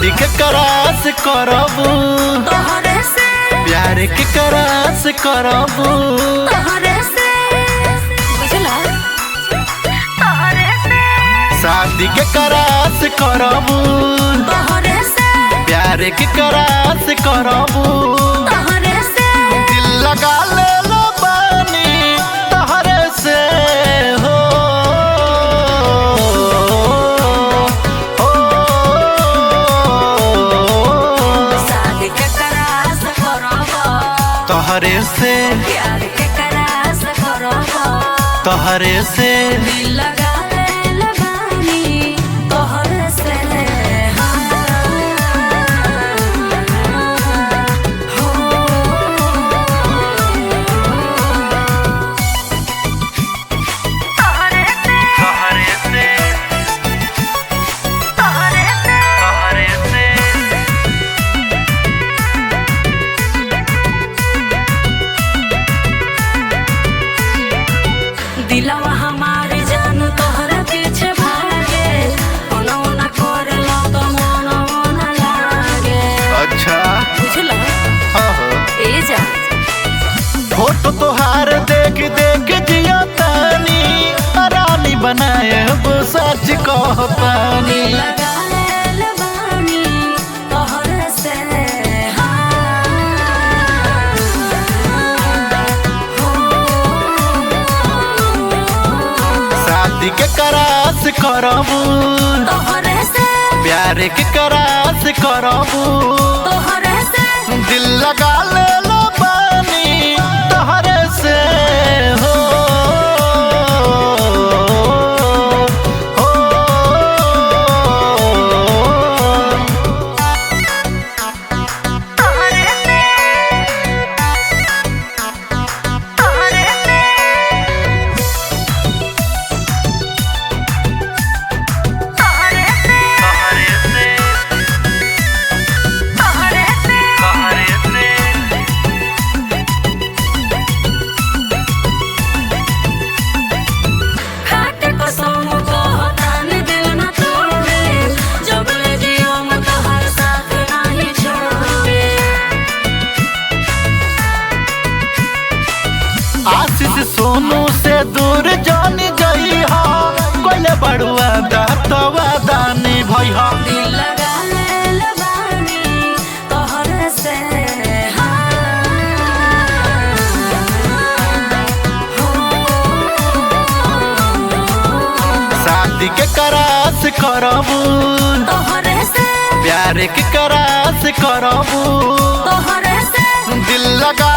शादी के करास करबू तोहरे से, प्यार के करास करबू तोहरे से, बुझला तोहरे से, शादी के करास करबू तोहरे से, प्यार के करास करबू तोहरे से, दिल लगा ले लो बानी तोहरे से हो शादी के करास करबो, तोहरे से प्यार के करास करबो, तोहरे से दिल लगा ले लगानी तोहरे से, तोहरे से, तोहरे से तोहरे से, तोहरे से दिलवा हमारे जान तोहरा पीछे भागे, ओना ओना करला तो मन लागे, अच्छा बुझला हाँ हाँ। ए जा फोटो तोहार देख देख जिया तानी रानी बनाए अब सच कहतानी लगा ले बानी तोहरे से, शादी के करास करबू तोहरे से, प्यार के करास करबू तोहरे से, दिल लगा ले लो बानी तोहरे से हो हो तोहरे से, तोहरे से, तोहरे से, तोहरे से तोहरे से, तोहरे से खाटे कसम कहतानी दिल न तोड़े, जब ले जियो मैं तोहर साथ नहीं छोड़े, आशीष सोनू से दूर जानी जई हा कोले बड़ुआ दातवा दानी भई हा दिल लगा ले बानी तोहरे से, शादी के करास करबू तोहरे से, प्यार के करास करबू तोहरे से, दिल लगा